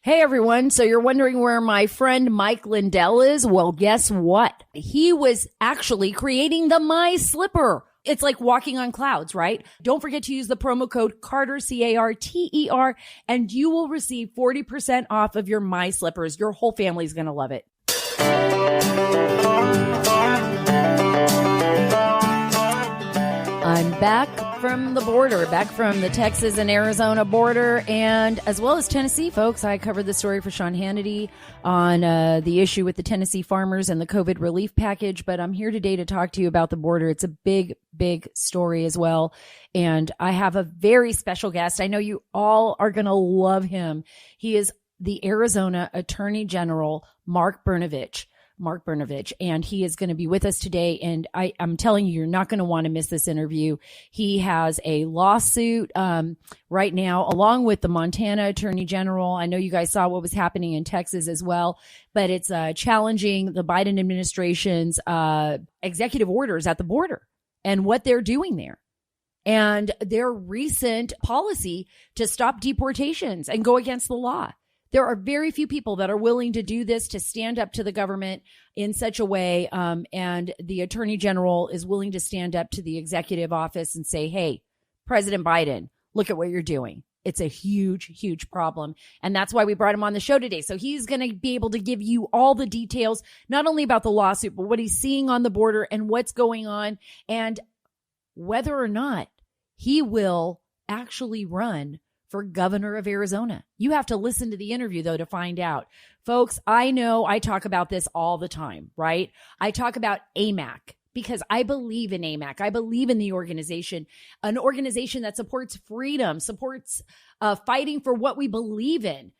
Hey everyone, so you're wondering where my friend Mike Lindell is? Well, guess what? He was actually creating the My Slipper. It's like walking on clouds, right? Don't forget to use the promo code Carter, Carter, and you will receive 40% off of your My Slippers. Your whole family's going to love it. I'm back from the border, back from the Texas and Arizona border, and as well as Tennessee, folks. I covered the story for Sean Hannity on the issue with the Tennessee farmers and the COVID relief package, but I'm here today to talk to you about the border. It's a big, big story as well, and I have a very special guest. I know you all are going to love him. He is the Arizona Attorney General, Mark Brnovich, and he is going to be with us today. And I'm telling you, you're not going to want to miss this interview. He has a lawsuit right now, along with the Montana Attorney General. I know you guys saw what was happening in Texas as well, but it's challenging the Biden administration's executive orders at the border and what they're doing there, and their recent policy to stop deportations and go against the law. There are very few people that are willing to do this, to stand up to the government in such a way. And the Attorney General is willing to stand up to the executive office and say, hey, President Biden, look at what you're doing. It's a huge, huge problem. And that's why we brought him on the show today. So he's going to be able to give you all the details, not only about the lawsuit, but what he's seeing on the border and what's going on, and whether or not he will actually run for governor of Arizona. You have to listen to the interview, though, to find out. Folks, I know I talk about this all the time, right? I talk about AMAC because I believe in AMAC. I believe in the organization, an organization that supports freedom, supports fighting for what we believe in.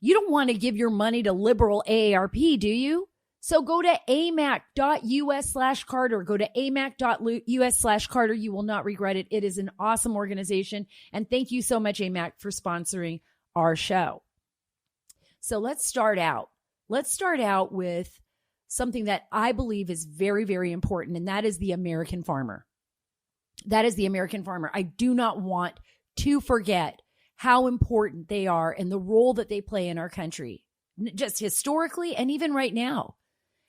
You don't want to give your money to liberal AARP, do you? So go to amac.us/Carter. Go to amac.us/Carter. You will not regret it. It is an awesome organization. And thank you so much, AMAC, for sponsoring our show. So let's start out. Let's start out with something that I believe is very, very important, and that is the American farmer. That is the American farmer. I do not want to forget how important they are and the role that they play in our country, just historically and even right now.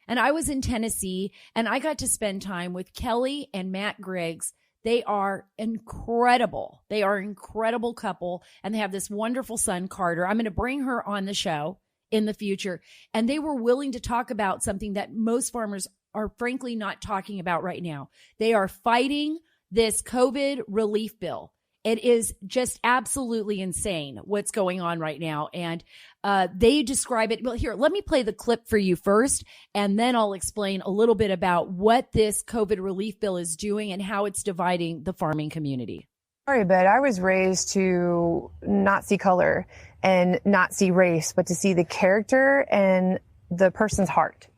And I was in Tennessee, and I got to spend time with Kelly and Matt Griggs. They are incredible. They are an incredible couple, and they have this wonderful son, Carter. I'm going to bring her on the show in the future. And they were willing to talk about something that most farmers are frankly not talking about right now. They are fighting this COVID relief bill. It is just absolutely insane what's going on right now. And they describe it. Well, here, let me play the clip for you first, and then I'll explain a little bit about what this COVID relief bill is doing and how it's dividing the farming community. Sorry, but I was raised to not see color and not see race, but to see the character and the person's heart.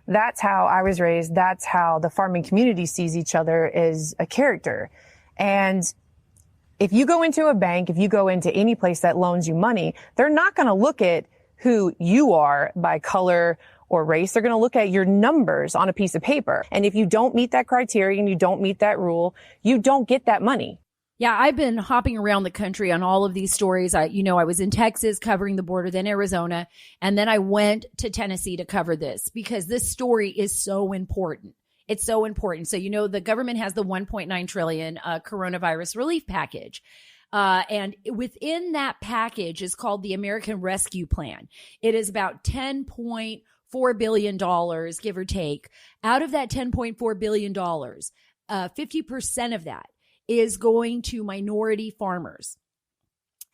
That's how I was raised. That's how the farming community sees each other, as a character. And if you go into a bank, if you go into any place that loans you money, they're not going to look at who you are by color or race. They're going to look at your numbers on a piece of paper. And if you don't meet that criteria and you don't meet that rule, you don't get that money. Yeah, I've been hopping around the country on all of these stories. I was in Texas covering the border, then Arizona, and then I went to Tennessee to cover this because this story is so important. It's so important. So, the government has the $1.9 trillion coronavirus relief package. And within that package is called the American Rescue Plan. It is about $10.4 billion, give or take. Out of that $10.4 billion, 50% of that is going to minority farmers.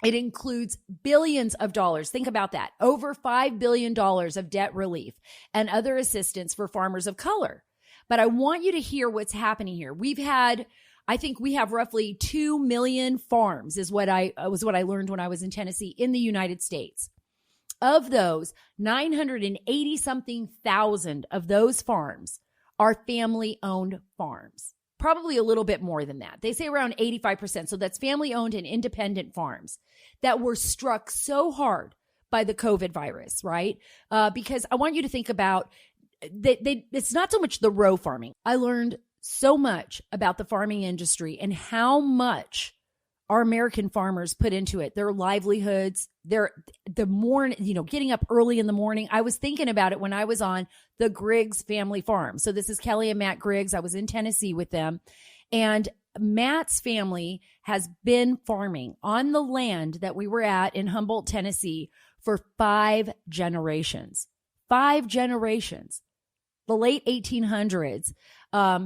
It includes billions of dollars. Think about that. Over $5 billion of debt relief and other assistance for farmers of color. But I want you to hear what's happening here. I think we have roughly 2 million farms is what I learned when I was in Tennessee in the United States. Of those, 980 something thousand of those farms are family owned farms. Probably a little bit more than that. They say around 85%. So that's family owned and independent farms that were struck so hard by the COVID virus, right? Because I want you to think about it's not so much the row farming. I learned so much about the farming industry and how much our American farmers put into it, their livelihoods, getting up early in the morning. I was thinking about it when I was on the Griggs family farm. So this is Kelly and Matt Griggs. I was in Tennessee with them, and Matt's family has been farming on the land that we were at in Humboldt, Tennessee for 5 generations. 5 generations. The late 1800s,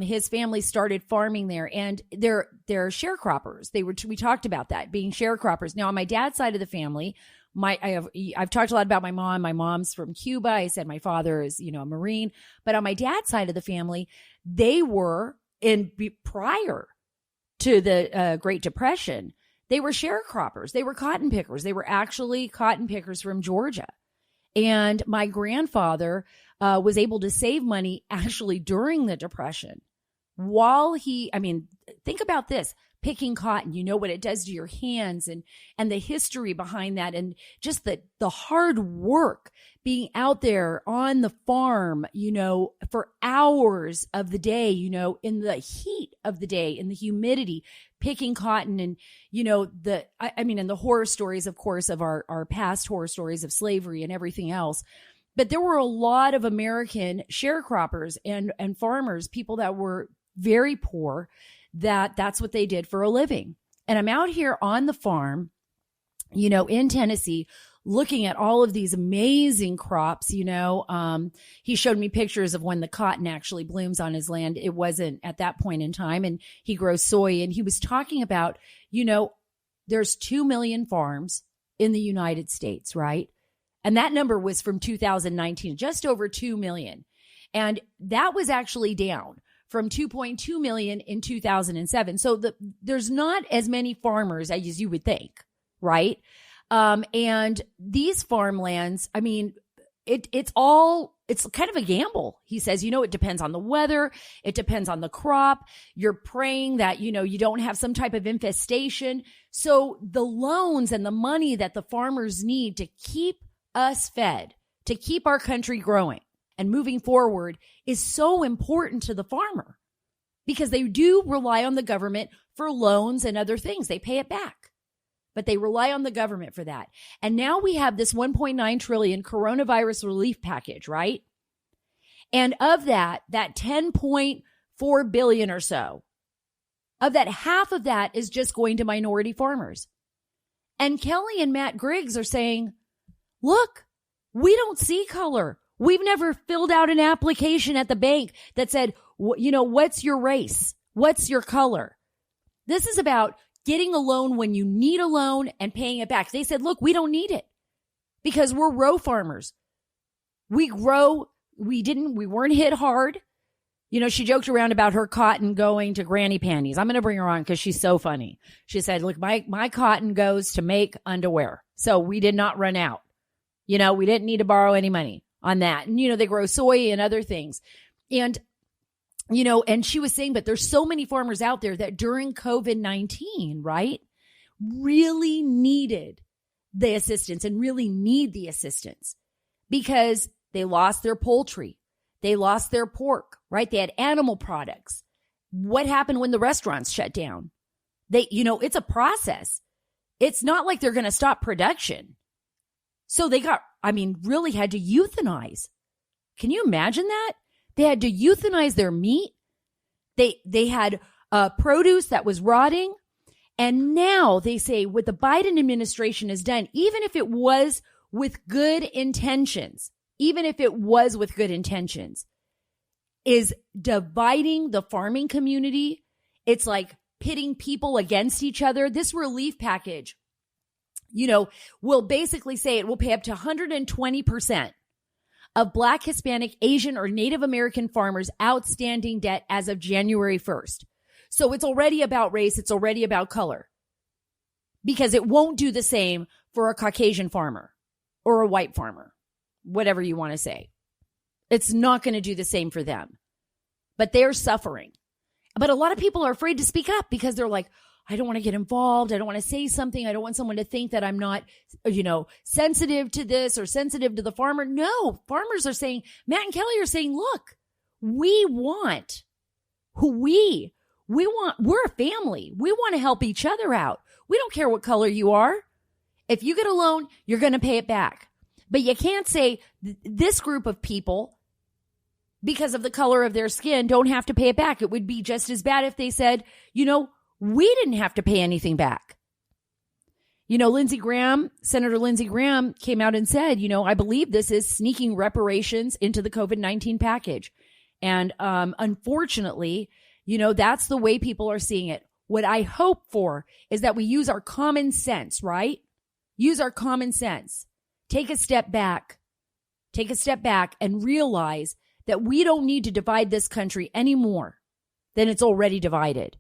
his family started farming there, and they're sharecroppers. We talked about that, being sharecroppers. Now, on my dad's side of the family, I've talked a lot about my mom. My mom's from Cuba. I said my father is, a Marine. But on my dad's side of the family, they were prior to the Great Depression, they were sharecroppers. They were cotton pickers. They were actually cotton pickers from Georgia. And my grandfather was able to save money actually during the Depression think about this, picking cotton, you know what it does to your hands and the history behind that, and just the hard work being out there on the farm, for hours of the day, in the heat of the day, in the humidity, picking cotton, and, and the horror stories, of course, of our past horror stories of slavery and everything else. But there were a lot of American sharecroppers and farmers, people that were very poor, that's what they did for a living. And I'm out here on the farm, in Tennessee, looking at all of these amazing crops. He showed me pictures of when the cotton actually blooms on his land. It wasn't at that point in time. And he grows soy. And he was talking about, there's 2 million farms in the United States, right? And that number was from 2019, just over 2 million. And that was actually down from 2.2 million in 2007. So there's not as many farmers as you would think, right? And these farmlands, it's kind of a gamble. He says, it depends on the weather. It depends on the crop. You're praying that, you don't have some type of infestation. So the loans and the money that the farmers need to keep us fed, to keep our country growing and moving forward, is so important to the farmer, because they do rely on the government for loans and other things. They pay it back, but they rely on the government for that. And now we have this 1.9 trillion coronavirus relief package, right? And of that 10.4 billion or so, of that, half of that is just going to minority farmers. And Kelly and Matt Griggs are saying, look, we don't see color. We've never filled out an application at the bank that said, what's your race? What's your color? This is about getting a loan when you need a loan and paying it back. They said, look, we don't need it because we're row farmers. We weren't hit hard. She joked around about her cotton going to granny panties. I'm going to bring her on because she's so funny. She said, look, my cotton goes to make underwear. So we did not run out. We didn't need to borrow any money on that. And, they grow soy and other things. And, and she was saying, but there's so many farmers out there that during COVID-19, right, really needed the assistance and really need the assistance because they lost their poultry. They lost their pork, right? They had animal products. What happened when the restaurants shut down? It's a process. It's not like they're going to stop production. So they really had to euthanize. Can you imagine that? They had to euthanize their meat. They had produce that was rotting. And now they say what the Biden administration has done, even if it was with good intentions, is dividing the farming community. It's like pitting people against each other. This relief package, will basically say it will pay up to 120% of Black, Hispanic, Asian, or Native American farmers' outstanding debt as of January 1st. So it's already about race. It's already about color, because it won't do the same for a Caucasian farmer or a white farmer, whatever you want to say. It's not going to do the same for them, but they're suffering. But a lot of people are afraid to speak up because they're like, I don't want to get involved. I don't want to say something. I don't want someone to think that I'm not, sensitive to this or sensitive to the farmer. No, farmers are saying, Matt and Kelly are saying, look, we're a family. We want to help each other out. We don't care what color you are. If you get a loan, you're going to pay it back. But you can't say this group of people, because of the color of their skin, don't have to pay it back. It would be just as bad if they said, we didn't have to pay anything back. Senator Lindsey Graham came out and said, I believe this is sneaking reparations into the COVID-19 package. And unfortunately, that's the way people are seeing it. What I hope for is that we use our common sense, right? Use our common sense. Take a step back. Take a step back and realize that we don't need to divide this country any more than it's already divided.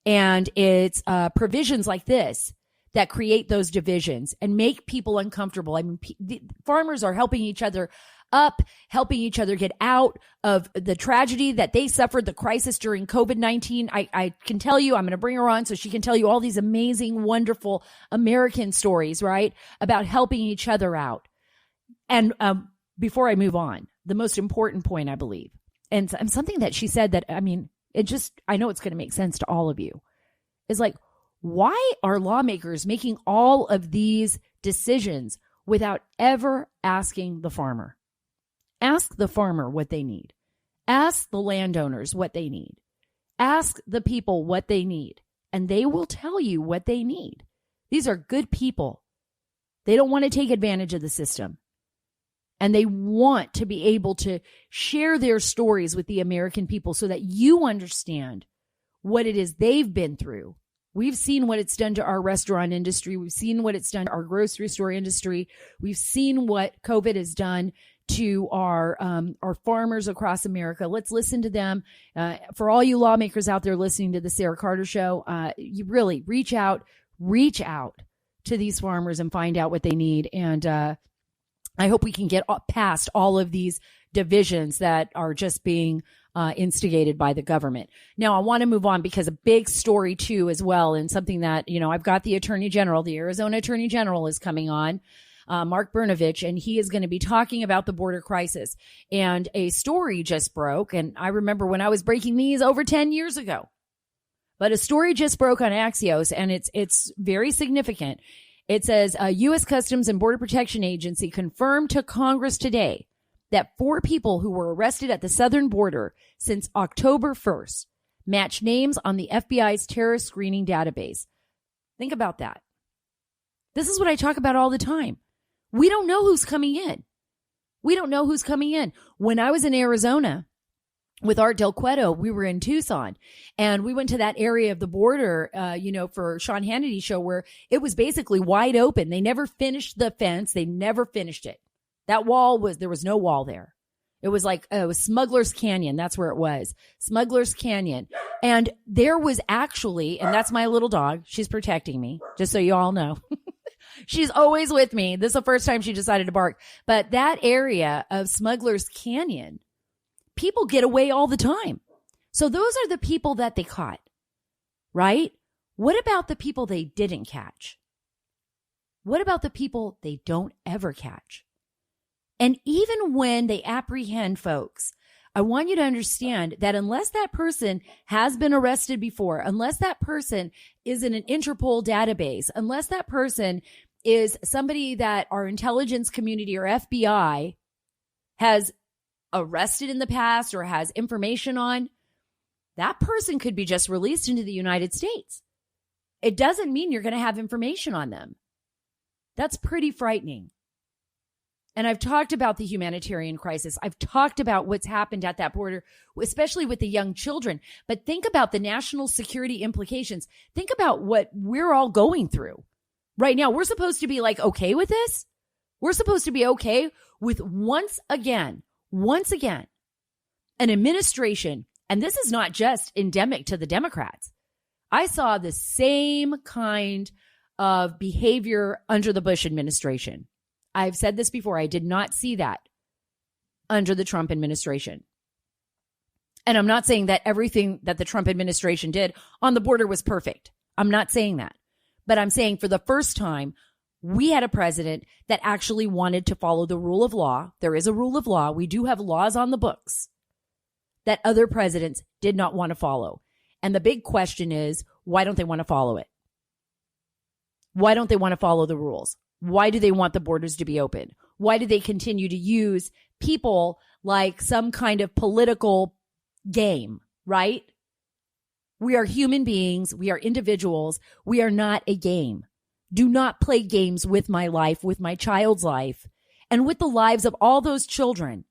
And it's provisions like this that create those divisions and make people uncomfortable. I mean, the farmers are helping each other up, helping each other get out of the tragedy that they suffered, the crisis during COVID-19. I can tell you, I'm going to bring her on so she can tell you all these amazing, wonderful American stories, right, about helping each other out. And before I move on, the most important point, I believe, and something that she said that, I know it's going to make sense to all of you, is like, why are lawmakers making all of these decisions without ever asking the farmer? Ask the farmer what they need. Ask the landowners what they need. Ask the people what they need, and they will tell you what they need. These are good people. They don't want to take advantage of the system, and they want to be able to share their stories with the American people so that you understand what it is they've been through. We've seen what it's done to our restaurant industry. We've seen what it's done to our grocery store industry. We've seen what COVID has done to our farmers across America. Let's listen to them. For all you lawmakers out there listening to the Sarah Carter Show, you really reach out to these farmers and find out what they need. And I hope we can get past all of these divisions that are just being instigated by the government. Now, I want to move on because a big story too as well, and something that, I've got the Attorney General, the Arizona Attorney General is coming on, Mark Brnovich, and he is going to be talking about the border crisis. And a story just broke, and I remember when I was breaking these over 10 years ago, but a story just broke on Axios, and it's very significant. It says U.S. Customs and Border Protection Agency confirmed to Congress today that 4 people who were arrested at the southern border since October 1st match names on the FBI's terrorist screening database. Think about that. This is what I talk about all the time. We don't know who's coming in. We don't know who's coming in. When I was in Arizona with Art Del Cueto, we were in Tucson, and we went to that area of the border, for Sean Hannity show, where it was basically wide open. They never finished the fence. They never finished it. There was no wall there. It was like, it was Smuggler's Canyon. That's where it was. Smuggler's Canyon. And there was actually, and that's my little dog. She's protecting me, just so you all know. She's always with me. This is the first time she decided to bark. But that area of Smuggler's Canyon, people get away all the time. So those are the people that they caught, right? What about the people they didn't catch? What about the people they don't ever catch? And even when they apprehend folks, I want you to understand that unless that person has been arrested before, unless that person is in an Interpol database, unless that person is somebody that our intelligence community or FBI has arrested in the past or has information on, that person could be just released into the United States. It doesn't mean you're going to have information on them. That's pretty frightening. And I've talked about the humanitarian crisis. I've talked about what's happened at that border, especially with the young children. But think about the national security implications. Think about what we're all going through right now. We're supposed to be like, okay with this. We're supposed to be okay with once again, an administration. And this is not just endemic to the Democrats. I saw the same kind of behavior under the Bush administration. I've said this before. I did not see that under the Trump administration. And I'm not saying that everything that the Trump administration did on the border was perfect. I'm not saying that. But I'm saying for the first time, we had a president that actually wanted to follow the rule of law. There is a rule of law. We do have laws on the books that other presidents did not want to follow. And the big question is, why don't they want to follow it? Why don't they want to follow the rules? Why do they want the borders to be open? Why do they continue to use people like some kind of political game, right? We are human beings. We are individuals. We are not a game. Do not play games with my life, with my child's life, and with the lives of all those children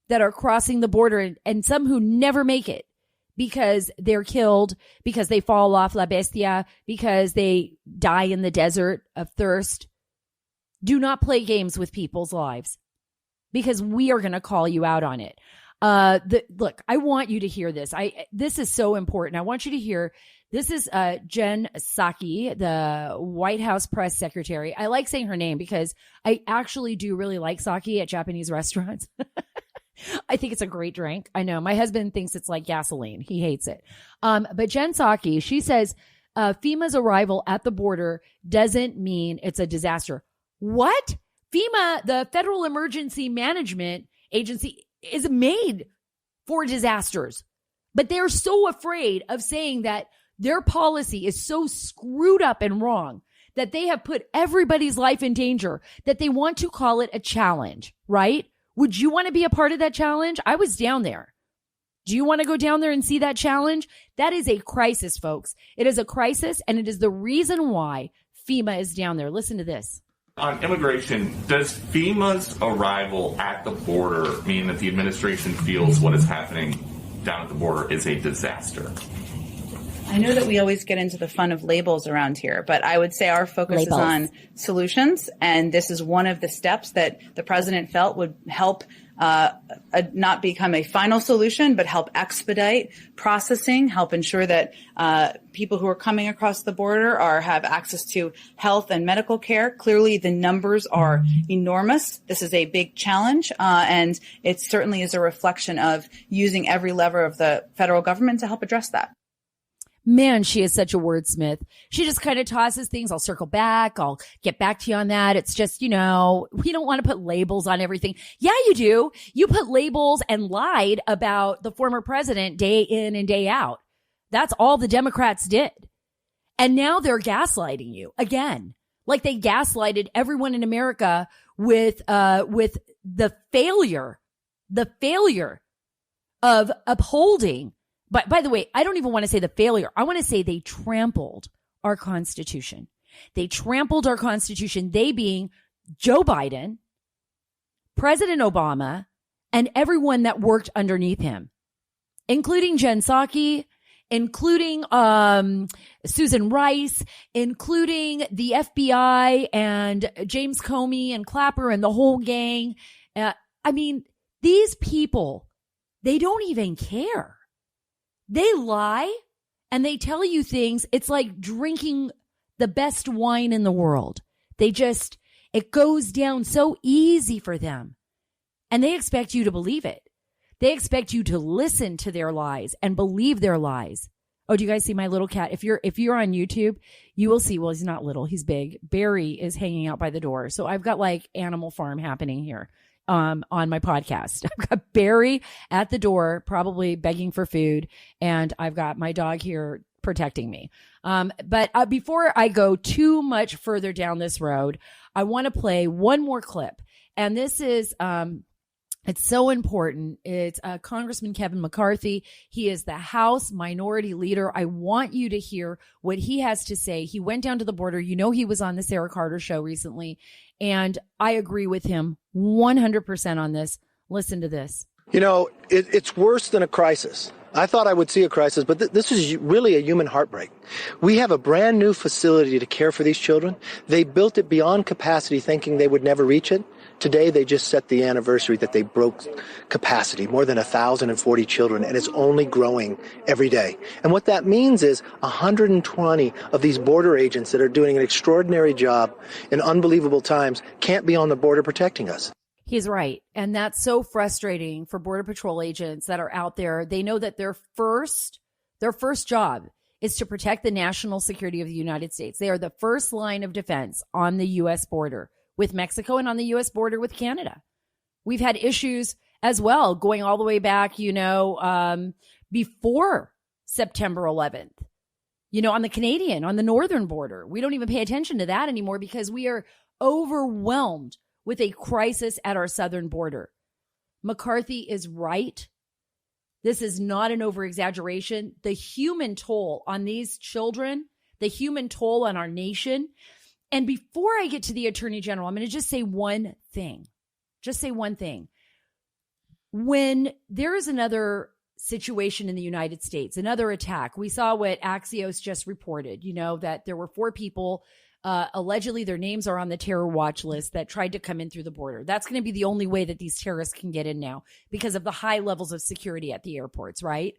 that are crossing the border, and some who never make it because they're killed, because they fall off La Bestia, because they die in the desert of thirst. Do not play games with people's lives, because we are going to call you out on it. Look, I want you to hear this. This is so important. I want you to hear. This is Jen Psaki, the White House press secretary. I like saying her name because I actually do really like sake at Japanese restaurants. I think it's a great drink. I know my husband thinks it's like gasoline. He hates it. But Jen Psaki, she says FEMA's arrival at the border doesn't mean it's a disaster. What? FEMA, the Federal Emergency Management Agency, is made for disasters, but they're so afraid of saying that their policy is so screwed up and wrong that they have put everybody's life in danger that they want to call it a challenge, right? Would you want to be a part of that challenge? I was down there. Do you want to go down there and see that challenge? That is a crisis, folks. It is a crisis, and it is the reason why FEMA is down there. Listen to this. On immigration, does FEMA's arrival at the border mean that the administration feels what is happening down at the border is a disaster? I know that we always get into the fun of labels around here, but I would say our focus is on solutions, and this is one of the steps that the president felt would help not become a final solution, but help expedite processing, help ensure that people who are coming across the border have access to health and medical care. Clearly, the numbers are enormous. This is a big challenge, and it certainly is a reflection of using every lever of the federal government to help address that. Man, she is such a wordsmith. She just kind of tosses things. I'll circle back. I'll get back to you on that. It's just, we don't want to put labels on everything. Yeah, you do. You put labels and lied about the former president day in and day out. That's all the Democrats did. And now they're gaslighting you again, like they gaslighted everyone in America with the failure of upholding. But by the way, I don't even want to say the failure. I want to say they trampled our Constitution. They trampled our Constitution, they being Joe Biden, President Obama, and everyone that worked underneath him, including Jen Psaki, including Susan Rice, including the FBI and James Comey and Clapper and the whole gang. These people, they don't even care. They lie and they tell you things. It's like drinking the best wine in the world. It goes down so easy for them. And they expect you to believe it. They expect you to listen to their lies and believe their lies. Oh, do you guys see my little cat? If you're on YouTube, you will see, well, he's not little, he's big. Barry is hanging out by the door. So I've got like Animal Farm happening here. On my podcast, I've got Barry at the door, probably begging for food. And I've got my dog here protecting me. But before I go too much further down this road, I want to play one more clip. And this is, it's so important. It's Congressman Kevin McCarthy. He is the House Minority Leader. I want you to hear what he has to say. He went down to the border. He was on the Sarah Carter show recently. And I agree with him 100% on this. Listen to this. It's worse than a crisis. I thought I would see a crisis, but this is really a human heartbreak. We have a brand new facility to care for these children. They built it beyond capacity thinking they would never reach it. Today, they just set the anniversary that they broke capacity, more than 1,040 children, and it's only growing every day. And what that means is 120 of these border agents that are doing an extraordinary job in unbelievable times can't be on the border protecting us. He's right. And that's so frustrating for Border Patrol agents that are out there. They know that their first job is to protect the national security of the United States. They are the first line of defense on the U.S. border with Mexico and on the U.S. border with Canada. We've had issues as well going all the way back, before September 11th. on the northern border. We don't even pay attention to that anymore because we are overwhelmed with a crisis at our southern border. McCarthy is right. This is not an over-exaggeration. The human toll on these children, the human toll on our nation. And before I get to the Attorney General, I'm going to just say one thing. When there is another situation in the United States, another attack, we saw what Axios just reported, that there were 4 people, allegedly their names are on the terror watch list, that tried to come in through the border. That's going to be the only way that these terrorists can get in now because of the high levels of security at the airports, right?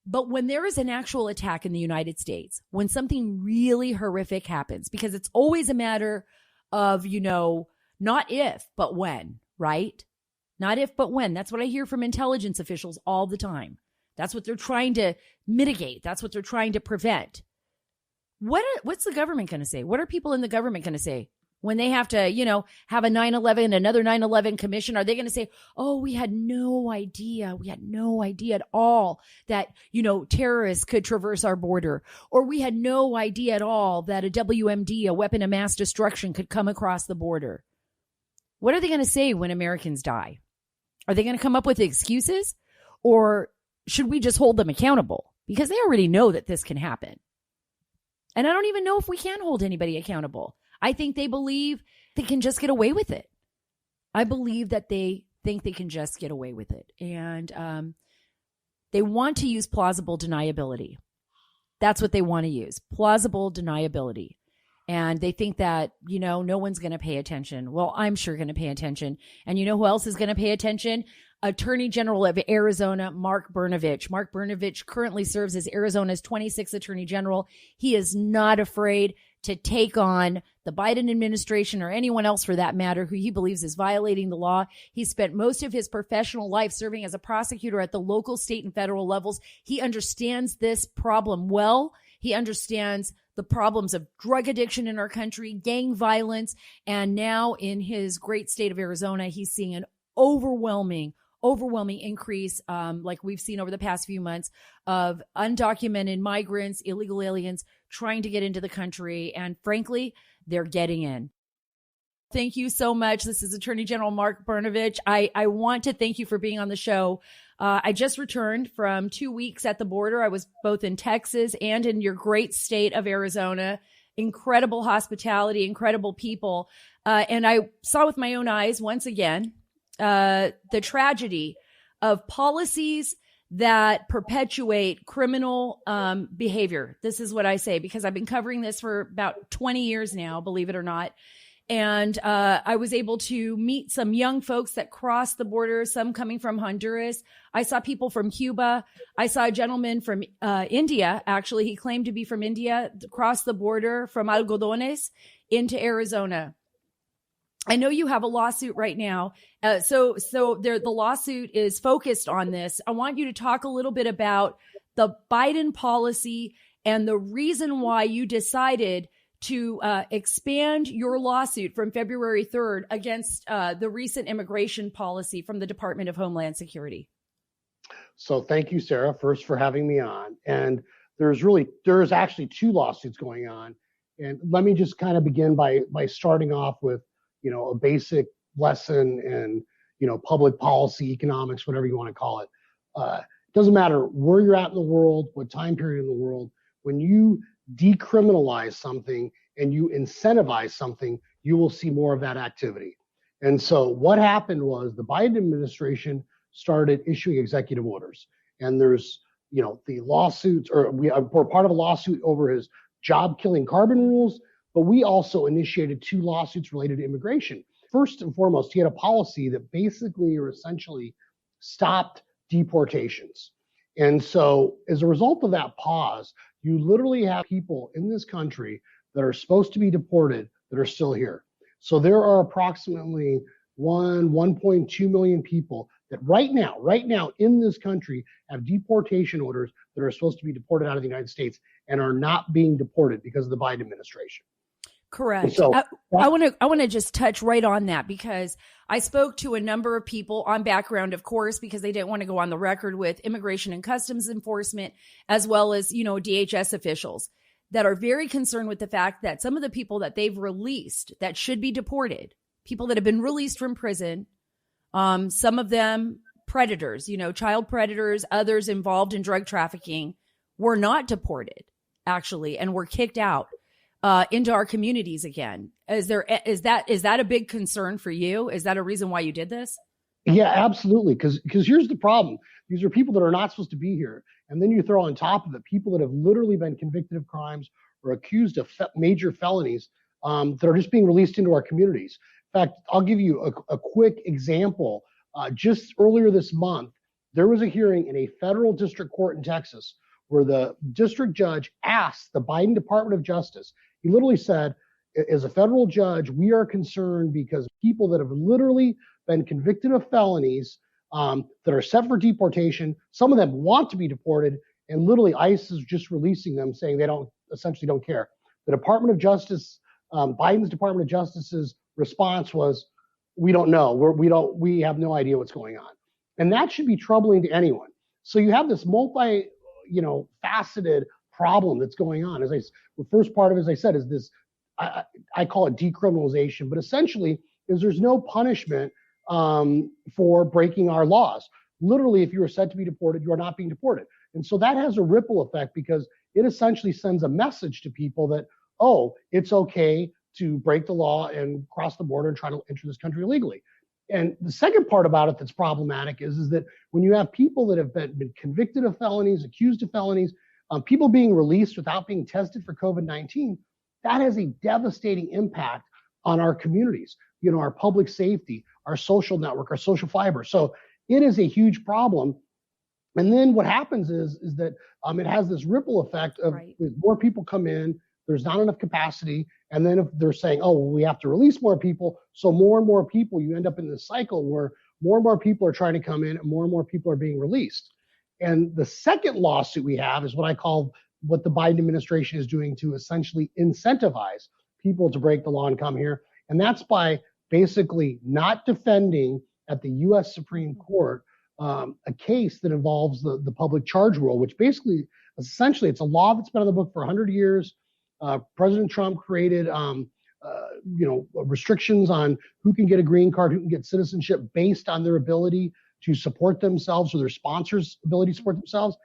But when there is an actual attack in the United States, when something really horrific happens, because it's always a matter of, not if, but when, right? Not if, but when. That's what I hear from intelligence officials all the time. That's what they're trying to mitigate. That's what they're trying to prevent. What's the government going to say? What are people in the government going to say when they have to, have another 9/11 commission? Are they going to say, oh, we had no idea at all that, terrorists could traverse our border, or we had no idea at all that a WMD, a weapon of mass destruction, could come across the border? What are they going to say when Americans die? Are they going to come up with excuses, or should we just hold them accountable? Because they already know that this can happen. And I don't even know if we can hold anybody accountable. I think they believe they can just get away with it. I believe that they think they can just get away with it. And they want to use plausible deniability. That's what they want to use, plausible deniability. And they think that, no one's going to pay attention. Well, I'm sure going to pay attention. And you know who else is going to pay attention? Attorney General of Arizona, Mark Brnovich. Mark Brnovich currently serves as Arizona's 26th Attorney General. He is not afraid to take on the Biden administration, or anyone else for that matter, who he believes is violating the law. He spent most of his professional life serving as a prosecutor at the local, state, and federal levels. He understands this problem well. He understands the problems of drug addiction in our country, gang violence, and now in his great state of Arizona, he's seeing an overwhelming increase, like we've seen over the past few months, of undocumented migrants, illegal aliens trying to get into the country. And frankly, they're getting in. Thank you so much. This is Attorney General Mark Brnovich. I want to thank you for being on the show. I just returned from 2 weeks at the border. I was both in Texas and in your great state of Arizona. Incredible hospitality, incredible people. And I saw with my own eyes, once again, the tragedy of policies that perpetuate criminal behavior. This is what I say, because I've been covering this for about 20 years now, believe it or not. And I was able to meet some young folks that crossed the border, some coming from Honduras. I saw people from Cuba. I saw a gentleman from India. Actually, he claimed to be from India, crossed the border from Algodones into Arizona. I know you have a lawsuit right now. So the lawsuit is focused on this. I want you to talk a little bit about the Biden policy and the reason why you decided to expand your lawsuit from February 3rd against the recent immigration policy from the Department of Homeland Security. So thank you, Sarah, first for having me on. And there's actually 2 lawsuits going on. And let me just kind of begin by starting off with, a basic lesson in, public policy, economics, whatever you want to call it. It doesn't matter where you're at in the world, what time period in the world, when you decriminalize something and you incentivize something, you will see more of that activity. And so what happened was the Biden administration started issuing executive orders. And there's, the lawsuits, or we're part of a lawsuit over his job-killing carbon rules, but we also initiated 2 lawsuits related to immigration. First and foremost, he had a policy that basically or essentially stopped deportations. And so as a result of that pause, you literally have people in this country that are supposed to be deported that are still here. So there are approximately 1.2 million people that right now in this country have deportation orders that are supposed to be deported out of the United States and are not being deported because of the Biden administration. Correct. So I want to just touch right on that, because I spoke to a number of people on background, of course, because they didn't want to go on the record with Immigration and Customs Enforcement, as well as, DHS officials that are very concerned with the fact that some of the people that they've released that should be deported, people that have been released from prison, some of them predators, child predators, others involved in drug trafficking, were not deported, actually, and were kicked out into our communities again. Is that a big concern for you? Is that a reason why you did this? Yeah, absolutely. Because here's the problem. These are people that are not supposed to be here. And then you throw on top of it people that have literally been convicted of crimes or accused of major felonies that are just being released into our communities. In fact, I'll give you a quick example. Just earlier this month, there was a hearing in a federal district court in Texas where the district judge asked the Biden Department of Justice. He literally said, as a federal judge, we are concerned because people that have literally been convicted of felonies that are set for deportation, some of them want to be deported, and literally ICE is just releasing them, saying they essentially don't care. The Department of Justice, Biden's Department of Justice's response was, we don't know. We have no idea what's going on. And that should be troubling to anyone. So you have this faceted problem that's going on. The first part of it, as I said, is this, I call it decriminalization, but essentially is there's no punishment for breaking our laws. Literally, if you are set to be deported, you are not being deported. And so that has a ripple effect because it essentially sends a message to people that, oh, it's okay to break the law and cross the border and try to enter this country illegally. And the second part about it that's problematic is that when you have people that have been convicted of felonies, accused of felonies, people being released without being tested for COVID-19, that has a devastating impact on our communities, our public safety, our social network, our social fiber. So it is a huge problem. And then what happens is that it has this ripple effect of with more people come in, there's not enough capacity. And then if they're saying, oh, well, we have to release more people. So more and more people, you end up in this cycle where more and more people are trying to come in and more people are being released. And the second lawsuit we have is what I call what the Biden administration is doing to essentially incentivize people to break the law and come here. And that's by basically not defending at the U.S. Supreme Court a case that involves the public charge rule, which basically, essentially, it's a law that's been on the book for 100 years. President Trump created, restrictions on who can get a green card, who can get citizenship based on their ability to support themselves or their sponsors' ability to support themselves.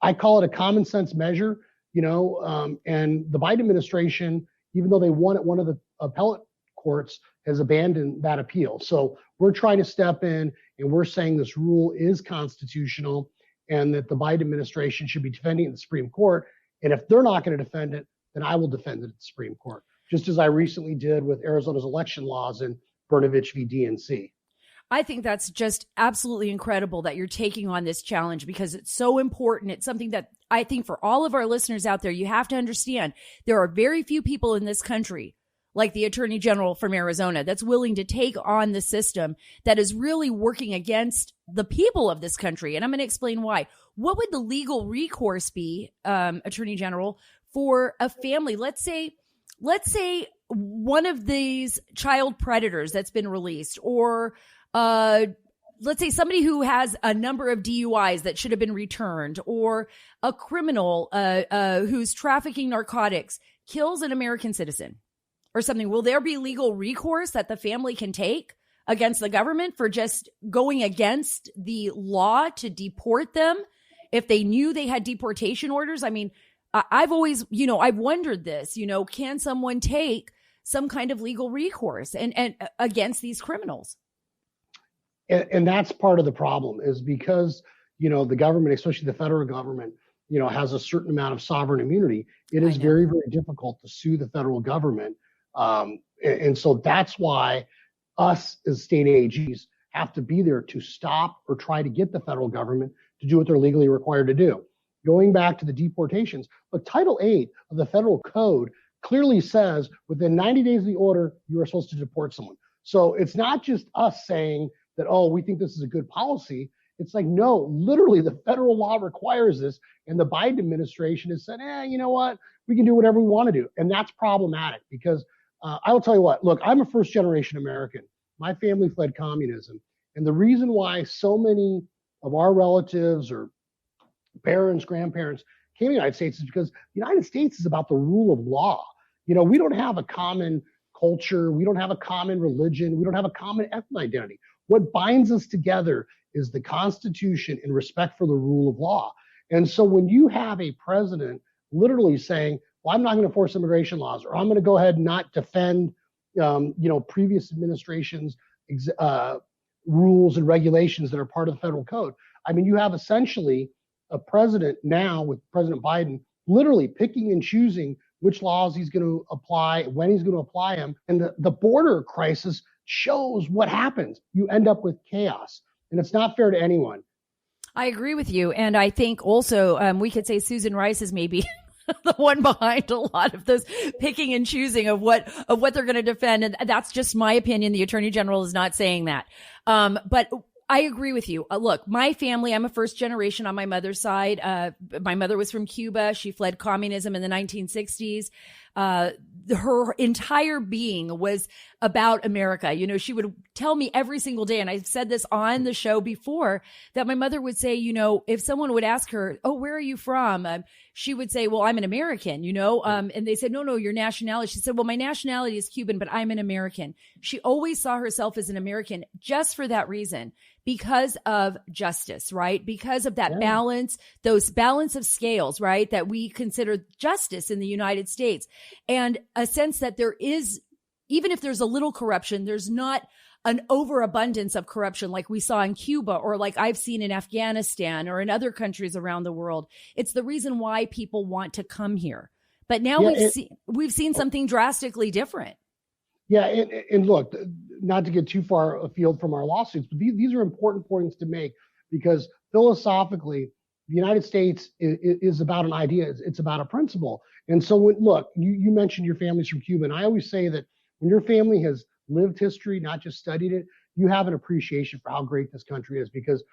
I call it a common sense measure, and the Biden administration, even though they won at one of the appellate courts, has abandoned that appeal. So we're trying to step in and we're saying this rule is constitutional and that the Biden administration should be defending it in the Supreme Court. And if they're not going to defend it, then I will defend it at the Supreme Court, just as I recently did with Arizona's election laws in Brnovich v. DNC. I think that's just absolutely incredible that you're taking on this challenge because it's so important. It's something that I think for all of our listeners out there, you have to understand there are very few people in this country, like the Attorney General from Arizona, that's willing to take on the system that is really working against the people of this country. And I'm going to explain why. What would the legal recourse be, Attorney General, for a family? Let's say one of these child predators that's been released, or let's say somebody who has a number of DUIs that should have been returned, or a criminal who's trafficking narcotics kills an American citizen or something. Will there be legal recourse that the family can take against the government for just going against the law to deport them if they knew they had deportation orders? I mean, I've always, I've wondered this, can someone take some kind of legal recourse and against these criminals? And that's part of the problem is because, the government, especially the federal government, has a certain amount of sovereign immunity. It is very, very difficult to sue the federal government. And so that's why us as state AGs have to be there to stop or try to get the federal government to do what they're legally required to do. Going back to the deportations, but Title 8 of the federal code clearly says within 90 days of the order, you are supposed to deport someone. So it's not just us saying that, oh, we think this is a good policy. It's like, no, literally the federal law requires this. And the Biden administration has said, you know what, we can do whatever we want to do. And that's problematic because I will tell you what, look, I'm a first generation American. My family fled communism. And the reason why so many of our relatives or parents, grandparents came to the United States is because the United States is about the rule of law. We don't have a common culture. We don't have a common religion. We don't have a common ethnic identity. What binds us together is the Constitution and respect for the rule of law. And so when you have a president literally saying, well, I'm not going to force immigration laws, or I'm going to go ahead and not defend, previous administrations' rules and regulations that are part of the federal code. I mean, you have essentially a president now with President Biden literally picking and choosing which laws he's going to apply, when he's going to apply them. And the border crisis shows what happens. You end up with chaos, and it's not fair to anyone. I agree with you. And I think also we could say Susan Rice is maybe the one behind a lot of those picking and choosing of what they're going to defend. And that's just my opinion. The Attorney General is not saying that. But I agree with you. Look, my family, I'm a first generation on my mother's side. My mother was from Cuba. She fled communism in the 1960s. Her entire being was about America. She would tell me every single day, and I've said this on the show before, that my mother would say, if someone would ask her, oh, where are you from? She would say, well, I'm an American, and they said, no, your nationality. She said, well, my nationality is Cuban, but I'm an American. She always saw herself as an American just for that reason, because of justice, right? Because of that balance, those balance of scales, right? That we consider justice in the United States, and a sense that there is, even if there's a little corruption, there's not an overabundance of corruption like we saw in Cuba, or like I've seen in Afghanistan or in other countries around the world. It's the reason why people want to come here. But now we've seen something drastically different. Yeah, and look, not to get too far afield from our lawsuits, but these are important points to make, because philosophically, the United States is about an idea. It's about a principle. And so, look, you mentioned your family's from Cuba, and I always say that when your family has lived history, not just studied it, you have an appreciation for how great this country is, because,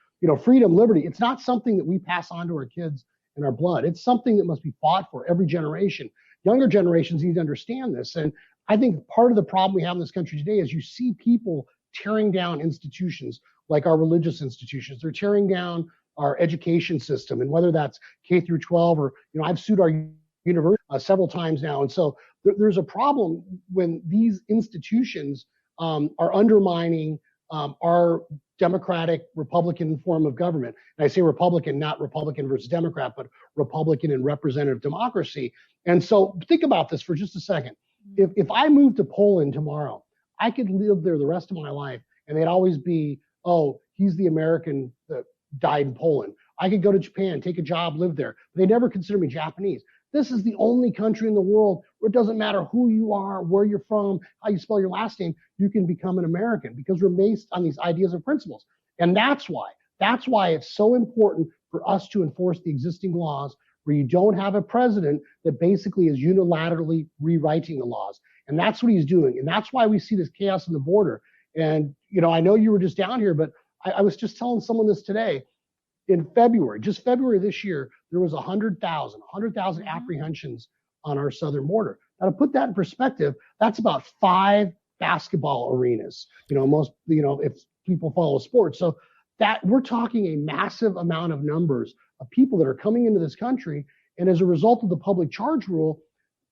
freedom, liberty, it's not something that we pass on to our kids in our blood. It's something that must be fought for every generation. Younger generations need to understand this. And I think part of the problem we have in this country today is you see people tearing down institutions like our religious institutions. They're tearing down our education system, and whether that's K through 12 or, I've sued our university several times now. And so there's a problem when these institutions are undermining our democratic Republican form of government. And I say Republican, not Republican versus Democrat, but Republican and representative democracy. And so think about this for just a second. If I moved to Poland tomorrow, I could live there the rest of my life, and they'd always be, oh, he's the American that died in Poland. I could go to Japan, take a job, live there. They never consider me Japanese. This is the only country in the world where it doesn't matter who you are, where you're from, how you spell your last name, you can become an American, because we're based on these ideas and principles. And that's why it's so important for us to enforce the existing laws, where you don't have a president that basically is unilaterally rewriting the laws. And that's what he's doing. And that's why we see this chaos in the border. And, I know you were just down here, but I was just telling someone this today. In February, just February this year, there was 100,000 apprehensions on our southern border. Now, to put that in perspective, that's about 5 basketball arenas, if people follow sports. So that we're talking a massive amount of numbers of people that are coming into this country. And as a result of the public charge rule,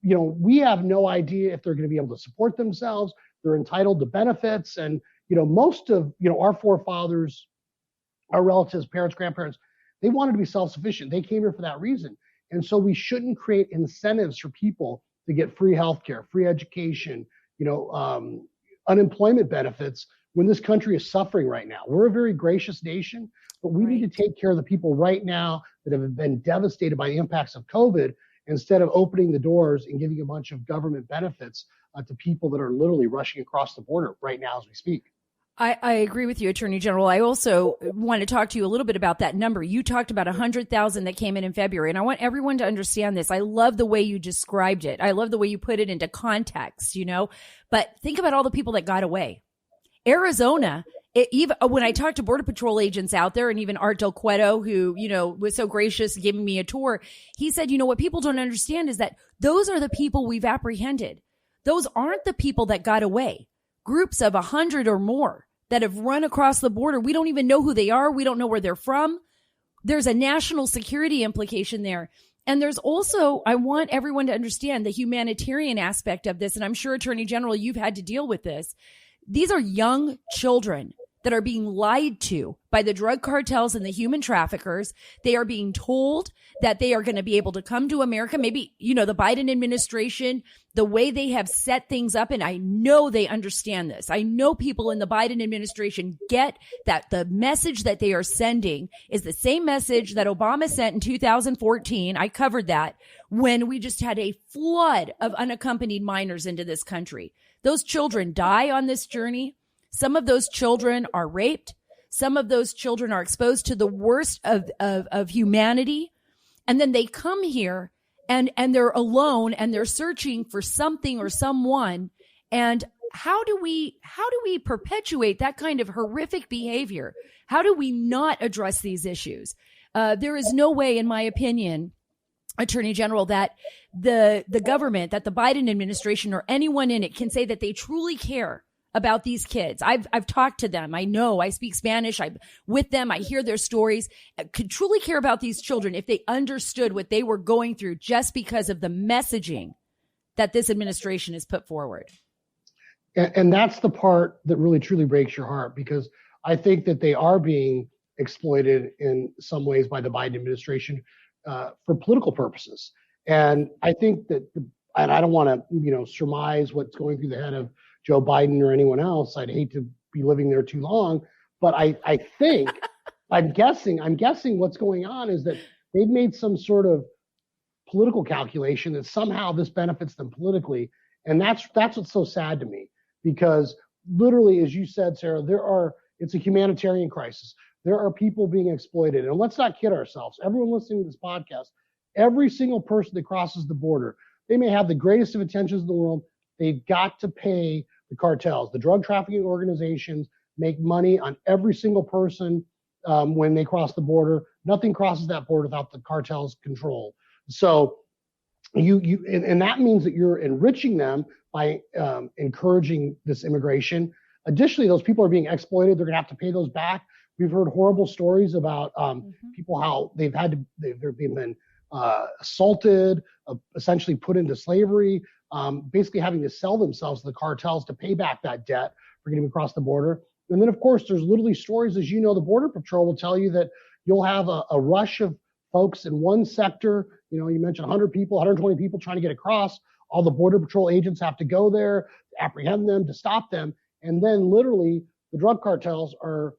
we have no idea if they're going to be able to support themselves. They're entitled to benefits. And, most of, our forefathers, our relatives, parents, grandparents, they wanted to be self-sufficient. They came here for that reason. And so we shouldn't create incentives for people to get free healthcare, free education, unemployment benefits when this country is suffering right now. We're a very gracious nation, but we need to take care of the people right now that have been devastated by the impacts of COVID, instead of opening the doors and giving a bunch of government benefits to people that are literally rushing across the border right now as we speak. I agree with you, Attorney General. I also want to talk to you a little bit about that number. You talked about 100,000 that came in February, and I want everyone to understand this. I love the way you described it. I love the way you put it into context, but think about all the people that got away. Arizona, even when I talked to Border Patrol agents out there, and even Art Del Cueto, who, was so gracious giving me a tour, he said, what people don't understand is that those are the people we've apprehended. those aren't the people that got away. Groups of 100 or more that have run across the border. We don't even know who they are. We don't know where they're from. There's a national security implication there. And there's also, I want everyone to understand the humanitarian aspect of this. And I'm sure, Attorney General, you've had to deal with this. These are young children that are being lied to by the drug cartels and the human traffickers. They are being told that they are going to be able to come to America. Maybe, the Biden administration, the way they have set things up, and I know they understand this. I know people in the Biden administration get that the message that they are sending is the same message that Obama sent in 2014. I covered that when we just had a flood of unaccompanied minors into this country. Those children die on this journey. Some of those children are raped. Some of those children are exposed to the worst of humanity. And then they come here and they're alone and they're searching for something or someone. And how do we perpetuate that kind of horrific behavior? How do we not address these issues? There is no way, in my opinion, Attorney General, that the government, that the Biden administration or anyone in it can say that they truly care about these kids. I've talked to them. I know, I speak Spanish. I'm with them. I hear their stories. Could truly care about these children if they understood what they were going through just because of the messaging that this administration has put forward. And that's the part that really truly breaks your heart, because I think that they are being exploited in some ways by the Biden administration for political purposes. And I think that, and I don't want to, surmise what's going through the head of Joe Biden or anyone else. I'd hate to be living there too long, but I think, I'm guessing what's going on is that they've made some sort of political calculation that somehow this benefits them politically. And that's what's so sad to me, because literally, as you said, Sarah, it's a humanitarian crisis. There are people being exploited. And let's not kid ourselves. Everyone listening to this podcast, every single person that crosses the border, they may have the greatest of intentions in the world. They've got to pay the cartels. The drug trafficking organizations make money on every single person when they cross the border. Nothing crosses that border without the cartel's control. So and that means that you're enriching them by encouraging this immigration. Additionally, those people are being exploited. They're going to have to pay those back. We've heard horrible stories about people, how they've been assaulted, essentially put into slavery, basically having to sell themselves to the cartels to pay back that debt for getting across the border. And then, of course, there's literally stories, as you know, the Border Patrol will tell you that you'll have a rush of folks in one sector. You mentioned 100 people, 120 people trying to get across. All the Border Patrol agents have to go there to apprehend them, to stop them. And then literally the drug cartels are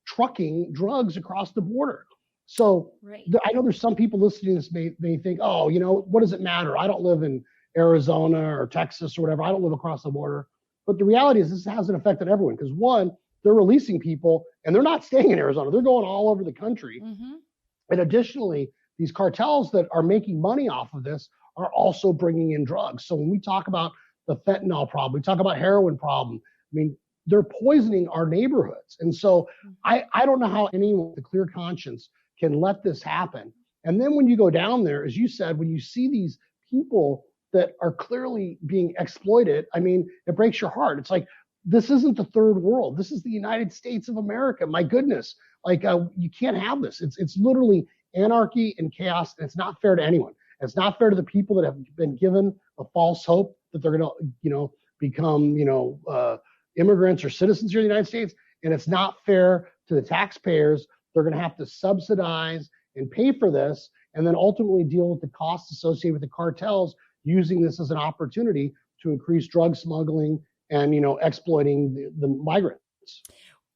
trucking drugs across the border. So right. I know there's some people listening to this may think, oh, what does it matter? I don't live in Arizona or Texas or whatever. I don't live across the border. But the reality is this has an effect on everyone, because one, they're releasing people and they're not staying in Arizona. They're going all over the country. Mm-hmm. And additionally, these cartels that are making money off of this are also bringing in drugs. So when we talk about the fentanyl problem, we talk about heroin problem, they're poisoning our neighborhoods. And so I don't know how anyone with a clear conscience can let this happen. And then when you go down there, as you said, when you see these people that are clearly being exploited, it breaks your heart. It's like, this isn't the third world. This is the United States of America. My goodness. You can't have this. It's literally anarchy and chaos, and it's not fair to anyone. It's not fair to the people that have been given a false hope that they're going to, become, immigrants or citizens here in the United States. And it's not fair to the taxpayers. They're going to have to subsidize and pay for this, and then ultimately deal with the costs associated with the cartels using this as an opportunity to increase drug smuggling and, exploiting the migrants.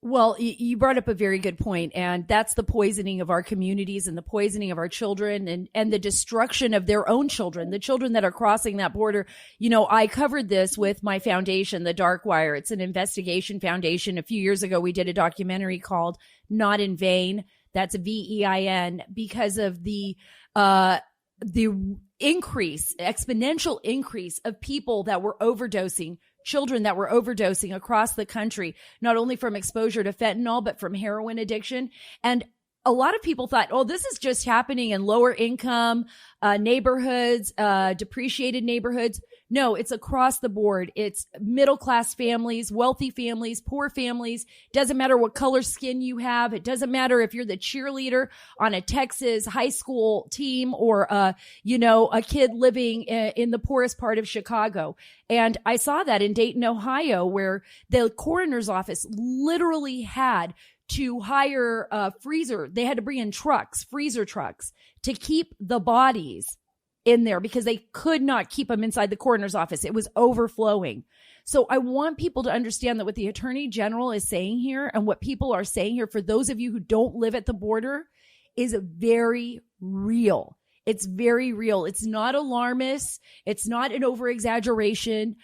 Well, you brought up a very good point, and that's the poisoning of our communities and the poisoning of our children and the destruction of their own children, the children that are crossing that border. I covered this with my foundation, The Dark Wire. It's an investigation foundation. A few years ago, we did a documentary called Not in Vain. That's VEIN, because of the exponential increase of people that were overdosing, children that were overdosing across the country, not only from exposure to fentanyl, but from heroin addiction. And a lot of people thought, oh, this is just happening in lower income neighborhoods, depreciated neighborhoods. No, it's across the board. It's middle class families, wealthy families, poor families. Doesn't matter what color skin you have. It doesn't matter if you're the cheerleader on a Texas high school team or, a kid living in the poorest part of Chicago. And I saw that in Dayton, Ohio, where the coroner's office literally had to hire a freezer. They had to bring in freezer trucks to keep the bodies in there because they could not keep them inside the coroner's office. It was overflowing. So I want people to understand that what the Attorney General is saying here and what people are saying here, for those of you who don't live at the border, is very real. It's very real. It's not alarmist. It's not an over-exaggeration.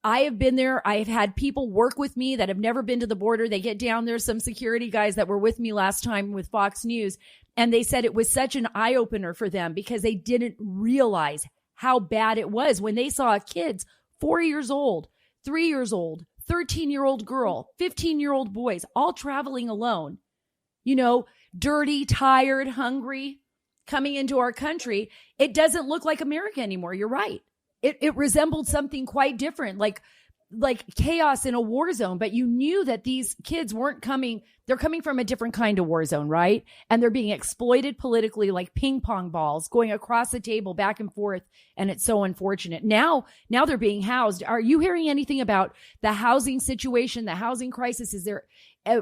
I have been there. I have had people work with me that have never been to the border. They get down there. Some security guys that were with me last time with Fox News, and they said it was such an eye-opener for them because they didn't realize how bad it was when they saw kids 4 years old, 3 years old, 13-year-old girl, 15-year-old boys, all traveling alone, dirty, tired, hungry, coming into our country. It doesn't look like America anymore. You're right. It resembled something quite different, like chaos in a war zone, but you knew that these kids weren't coming. They're coming from a different kind of war zone, right? And they're being exploited politically like ping pong balls going across the table back and forth. And it's so unfortunate. Now they're being housed. Are you hearing anything about the housing situation, the housing crisis? Is there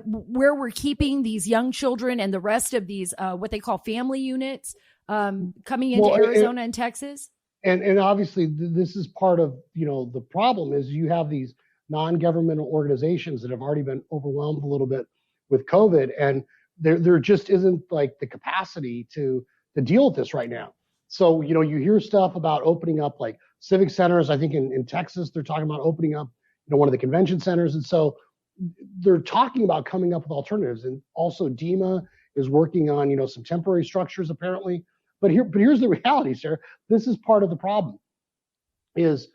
where we're keeping these young children and the rest of these, what they call family units, coming into Arizona and Texas? And obviously this is part of, the problem is you have these non-governmental organizations that have already been overwhelmed a little bit with COVID, and there just isn't like the capacity to deal with this right now. So, you hear stuff about opening up like civic centers. I think in Texas, they're talking about opening up, one of the convention centers. And so they're talking about coming up with alternatives. And also DEMA is working on, some temporary structures apparently. But here's the reality, Sarah. This is part of the problem. Is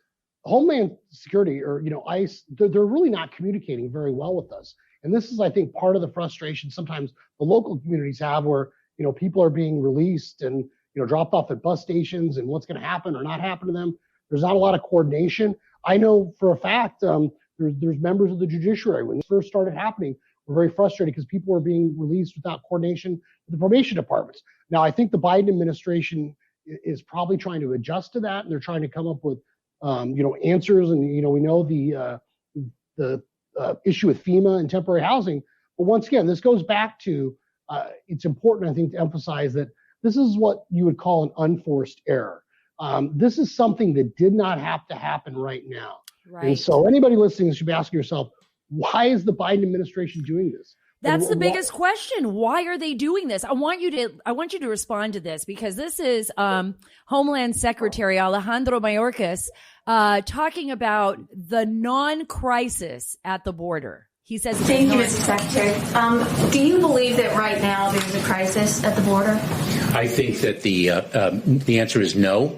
Homeland Security or ICE? They're really not communicating very well with us, and this is, I think, part of the frustration sometimes the local communities have, where people are being released and dropped off at bus stations, and what's going to happen or not happen to them. There's not a lot of coordination. I know for a fact there's members of the judiciary when this first started happening were very frustrated because people were being released without coordination with the probation departments. Now, I think the Biden administration is probably trying to adjust to that, and they're trying to come up with, answers. And we know the issue with FEMA and temporary housing. But once again, this goes back to it's important, I think, to emphasize that this is what you would call an unforced error. This is something that did not have to happen right now. Right. And so anybody listening should be asking yourself, why is the Biden administration doing this? That's the biggest question. Why are they doing this? I want you to respond to this, because this is Homeland Secretary Alejandro Mayorkas talking about the non-crisis at the border. He says, "Thank you, Mr. Secretary. Do you believe that right now there's a crisis at the border?" I think that the answer is no.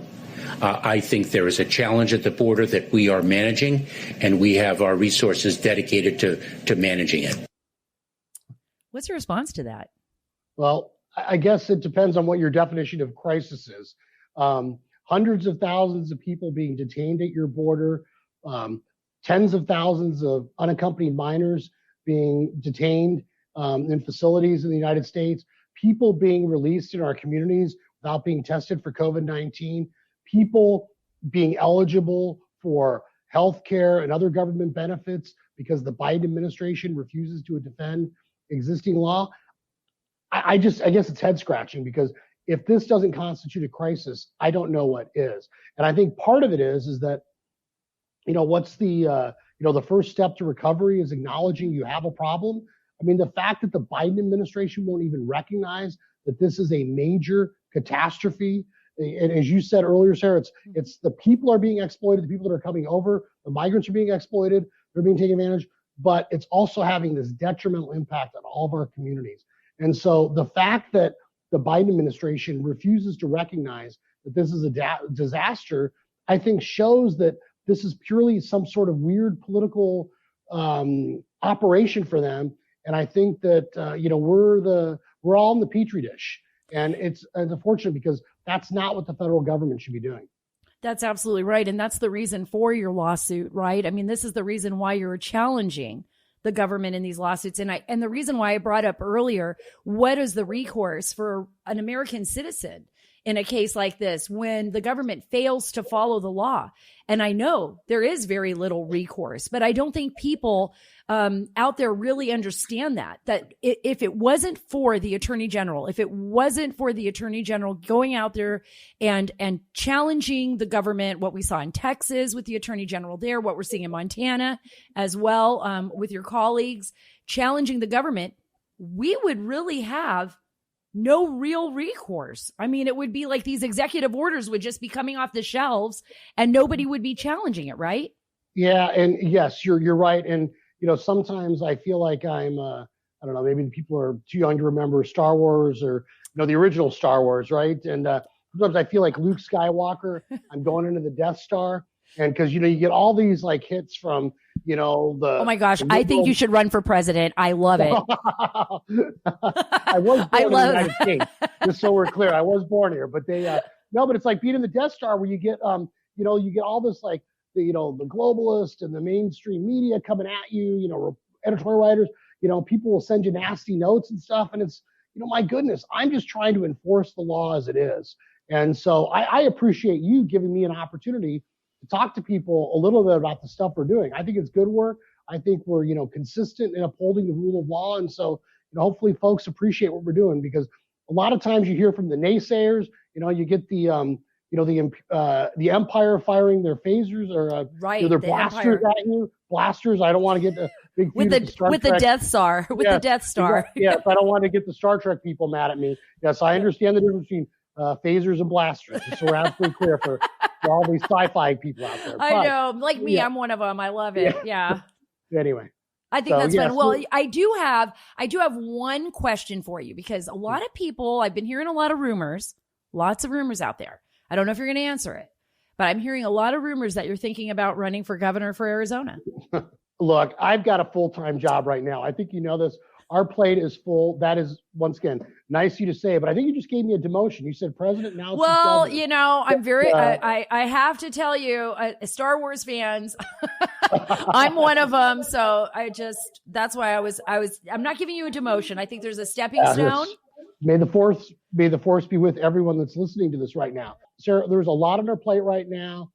I think there is a challenge at the border that we are managing, and we have our resources dedicated to managing it. What's your response to that? Well, I guess it depends on what your definition of crisis is. Hundreds of thousands of people being detained at your border, tens of thousands of unaccompanied minors being detained in facilities in the United States, people being released in our communities without being tested for COVID-19, people being eligible for health care and other government benefits because the Biden administration refuses to defend existing law. I guess it's head scratching, because if this doesn't constitute a crisis, I don't know what is. And I think part of it is that, what's the first step to recovery is acknowledging you have a problem. I mean, the fact that the Biden administration won't even recognize that this is a major catastrophe. And as you said earlier, Sarah, it's the people are being exploited, the people that are coming over, the migrants are being exploited, they're being taken advantage, but it's also having this detrimental impact on all of our communities. And so the fact that the Biden administration refuses to recognize that this is a disaster, I think shows that this is purely some sort of weird political operation for them. And I think that we're we're all in the petri dish. And it's unfortunate because that's not what the federal government should be doing. That's absolutely right. And that's the reason for your lawsuit, right? I mean, this is the reason why you're challenging the government in these lawsuits. And the reason why I brought up earlier, what is the recourse for an American citizen in a case like this when the government fails to follow the law? And I know there is very little recourse, but I don't think people out there really understand that if it wasn't for the attorney general, going out there and challenging the government, what we saw in Texas with the attorney general there, what we're seeing in Montana as well, with your colleagues challenging the government, we would really have no real recourse. I mean, it would be like these executive orders would just be coming off the shelves and nobody would be challenging it, right? Yeah. And yes, you're right. And, sometimes I feel like I'm, I don't know, maybe people are too young to remember Star Wars or, the original Star Wars, right? And sometimes I feel like Luke Skywalker, I'm going into the Death Star. And because, you get all these like hits from, oh my gosh, I think you should run for president. I love it. I was born in the United States, just so we're clear. I was born here, but but it's like being in the Death Star where you get, you get all this like, the globalist and the mainstream media coming at you, editorial writers, people will send you nasty notes and stuff. And it's, my goodness, I'm just trying to enforce the law as it is. And so I appreciate you giving me an opportunity to talk to people a little bit about the stuff we're doing. I think it's good work. I think we're, consistent in upholding the rule of law. And so, hopefully folks appreciate what we're doing, because a lot of times you hear from the naysayers, you get the Empire firing their phasers or their blasters at you. Blasters. I don't want to get the big with the Death Star. The Death Star. Yes, I don't want to get the Star Trek people mad at me. Yes, I understand the difference between phasers and blasters. So we're absolutely clear for all these sci-fi people out there. I know, like me, I'm one of them. I love it. Yeah. Anyway. I think that's fun. Well, I do have one question for you, because a lot of people, I've been hearing a lot of rumors, lots of rumors out there. I don't know if you're going to answer it, but I'm hearing a lot of rumors that you're thinking about running for governor for Arizona. Look, I've got a full-time job right now. I think you know this. Our plate is full. That is, once again, nice of you to say, but I think you just gave me a demotion. You said president, now. Well, I'm very, I have to tell you, Star Wars fans, I'm one of them. So that's why I'm not giving you a demotion. I think there's a stepping stone. May the force be with everyone that's listening to this right now. Sarah, there's a lot on our plate right now.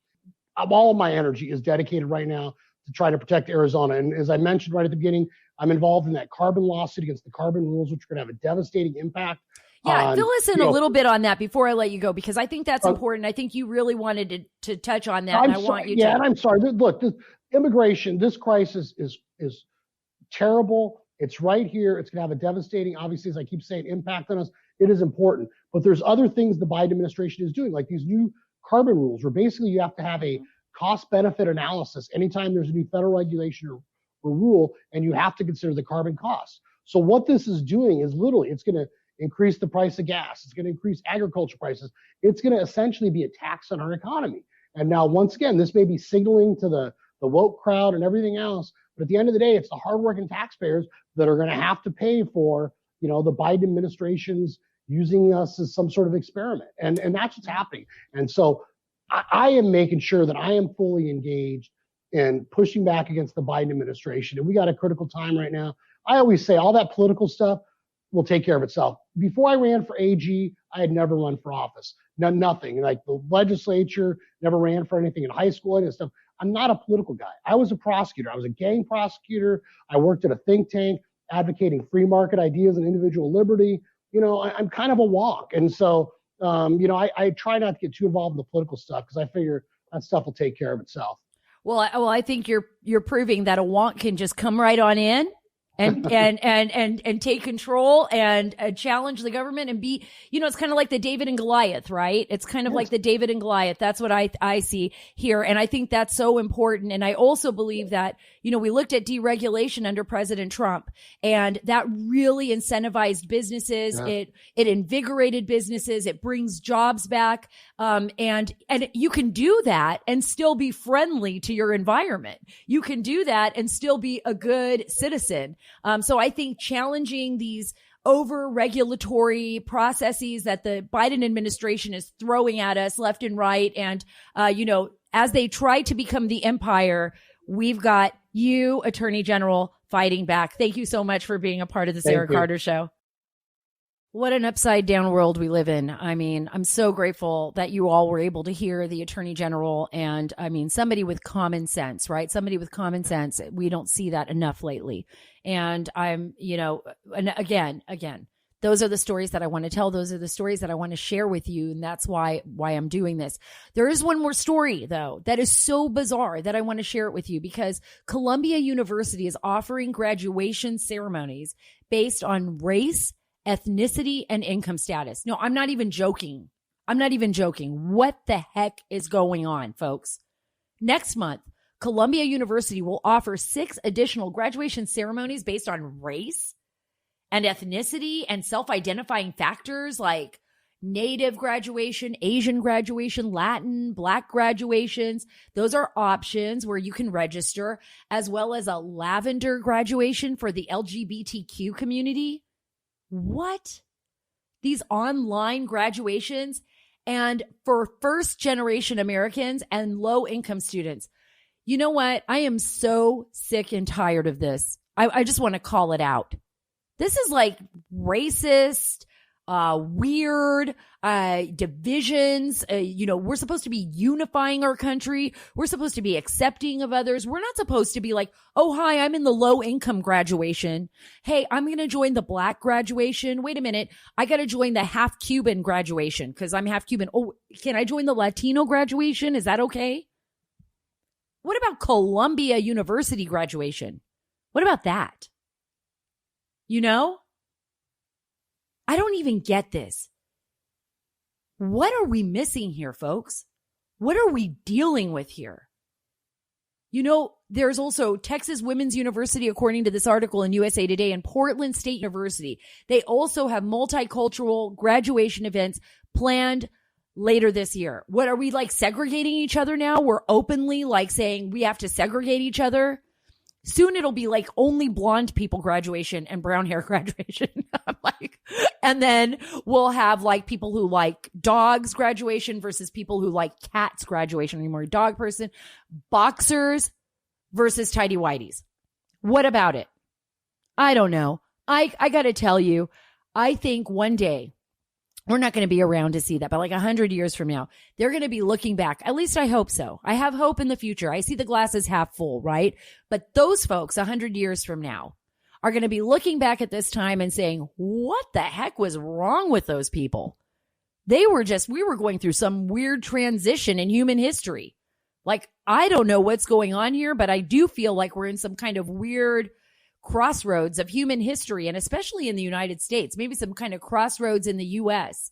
All of my energy is dedicated right now to try to protect Arizona. And as I mentioned right at the beginning, I'm involved in that carbon lawsuit against the carbon rules, which are going to have a devastating impact. Yeah, fill us in a little bit on that before I let you go, because I think that's important. I think you really wanted to touch on that, and I want you to. Yeah, and I'm sorry. Look, immigration, this crisis is terrible. It's right here. It's going to have a devastating, obviously, as I keep saying, impact on us. It is important. But there's other things the Biden administration is doing, like these new carbon rules, where basically you have to have a cost-benefit analysis anytime there's a new federal regulation or rule, and you have to consider the carbon costs. So what this is doing is literally, it's going to increase the price of gas. It's going to increase agriculture prices. It's going to essentially be a tax on our economy. And now, once again, this may be signaling to the woke crowd and everything else, but at the end of the day, it's the hardworking taxpayers that are going to have to pay for, the Biden administration's using us as some sort of experiment. And that's what's happening. And so I am making sure that I am fully engaged in pushing back against the Biden administration. And we got a critical time right now. I always say all that political stuff will take care of itself. Before I ran for AG, I had never run for office. Nothing. Like the legislature, never ran for anything in high school, any of that stuff. I'm not a political guy. I was a prosecutor. I was a gang prosecutor. I worked at a think tank advocating free market ideas and individual liberty. I'm kind of a wonk. And so, I try not to get too involved in the political stuff, because I figure that stuff will take care of itself. Well, I think you're proving that a wonk can just come right on in and take control and challenge the government and be, it's kind of like the David and Goliath, right? It's kind of like the David and Goliath. That's what I see here. And I think that's so important. And I also believe that, we looked at deregulation under President Trump, and that really incentivized businesses. Yeah. It invigorated businesses. It brings jobs back. And you can do that and still be friendly to your environment. You can do that and still be a good citizen. So I think challenging these over regulatory processes that the Biden administration is throwing at us left and right. And, as they try to become the empire, we've got you, Attorney General, fighting back. Thank you so much for being a part of the Sara Carter Show. What an upside down world we live in. I mean, I'm so grateful that you all were able to hear the Attorney General and, somebody with common sense, right? Somebody with common sense. We don't see that enough lately. And and again, those are the stories that I want to tell. Those are the stories that I want to share with you. And that's why I'm doing this. There is one more story, though, that is so bizarre that I want to share it with you, because Columbia University is offering graduation ceremonies based on race, ethnicity, and income status. No, I'm not even joking. What the heck is going on, folks? Next month, Columbia University will offer 6 additional graduation ceremonies based on race and ethnicity and self-identifying factors like Native graduation, Asian graduation, Latin, Black graduations. Those are options where you can register, as well as a lavender graduation for the LGBTQ community. What? These online graduations, and for first-generation Americans and low-income students. You know what? I am so sick and tired of this. I just want to call it out. This is like racist, weird divisions. We're supposed to be unifying our country. We're supposed to be accepting of others. We're not supposed to be like, oh, hi, I'm in the low income graduation. Hey, I'm going to join the Black graduation. Wait a minute. I got to join the half Cuban graduation because I'm half Cuban. Oh, can I join the Latino graduation? Is that okay? What about Columbia University graduation? What about that? I don't even get this. What are we missing here, folks? What are we dealing with here? There's also Texas Women's University, according to this article in USA Today, and Portland State University. They also have multicultural graduation events planned later this year. What are we like segregating each other now? We're openly like saying we have to segregate each other. Soon it'll be like only blonde people graduation and brown hair graduation. And then we'll have like people who like dogs graduation versus people who like cats graduation. Are you more a dog person? Boxers versus tidy whities. What about it? I don't know. I got to tell you, I think one day we're not going to be around to see that, but like 100 years from now, they're going to be looking back. At least I hope so. I have hope in the future. I see the glass is half full, right? But those folks 100 years from now are going to be looking back at this time and saying, what the heck was wrong with those people? We were going through some weird transition in human history. Like, I don't know what's going on here, but I do feel like we're in some kind of weird crossroads of human history, and especially in the United States, maybe some kind of crossroads in the U.S.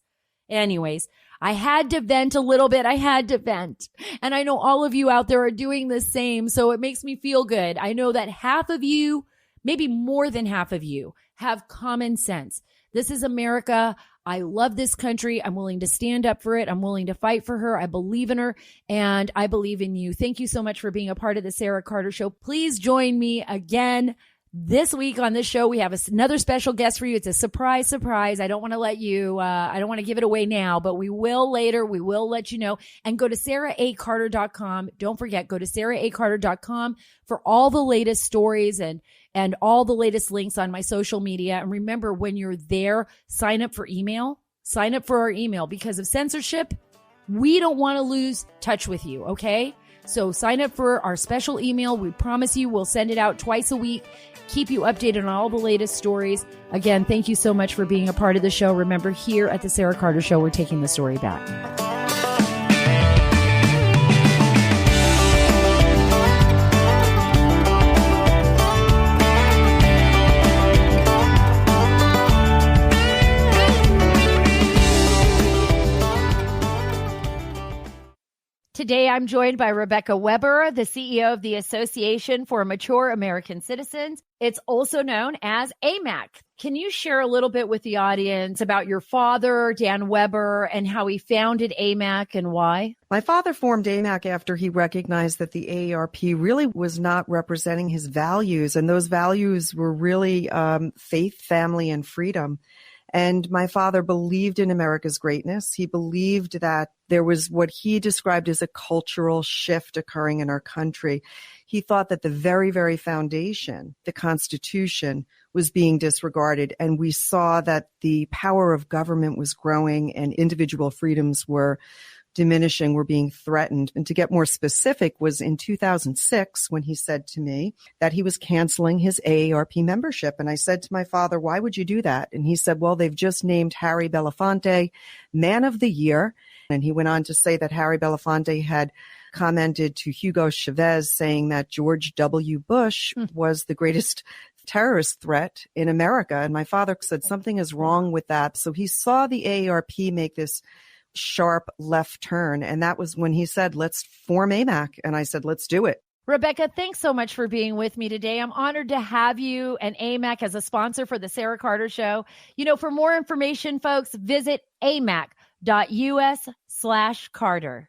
Anyways, I had to vent a little bit. And I know all of you out there are doing the same, so it makes me feel good. I know that half of you, maybe more than half of you, have common sense. This is America. I love this country. I'm willing to stand up for it. I'm willing to fight for her. I believe in her, and I believe in you. Thank you so much for being a part of the Sara Carter Show. Please join me again this week on this show. We have another special guest for you. It's a surprise. I don't want to let you, I don't want to give it away now, but we will later. We will let you know. And go to SaraACarter.com. Don't forget, go to SaraACarter.com for all the latest stories and all the latest links on my social media. And remember, when you're there, sign up for email. Sign up for our email. Because of censorship, we don't want to lose touch with you, okay? So sign up for our special email. We promise you we'll send it out twice a week, keep you updated on all the latest stories. Again, thank you so much for being a part of the show. Remember, here at the Sara Carter Show, we're taking the story back. Today, I'm joined by Rebecca Weber, the CEO of the Association for Mature American Citizens. It's also known as AMAC. Can you share a little bit with the audience about your father, Dan Weber, and how he founded AMAC and why? My father formed AMAC after he recognized that the AARP really was not representing his values, and those values were really faith, family, and freedom. And my father believed in America's greatness. He believed that there was what he described as a cultural shift occurring in our country. He thought that the very, very foundation, the Constitution, was being disregarded. And we saw that the power of government was growing and individual freedoms were diminishing, were being threatened. And to get more specific was in 2006 when he said to me that he was canceling his AARP membership. And I said to my father, why would you do that? And he said, well, they've just named Harry Belafonte Man of the Year. And he went on to say that Harry Belafonte had commented to Hugo Chavez saying that George W. Bush was the greatest terrorist threat in America. And my father said something is wrong with that. So he saw the AARP make this sharp left turn. And that was when he said, let's form AMAC. And I said, let's do it. Rebecca, thanks so much for being with me today. I'm honored to have you and AMAC as a sponsor for the Sara Carter Show. You know, for more information, folks, visit amac.us/Carter.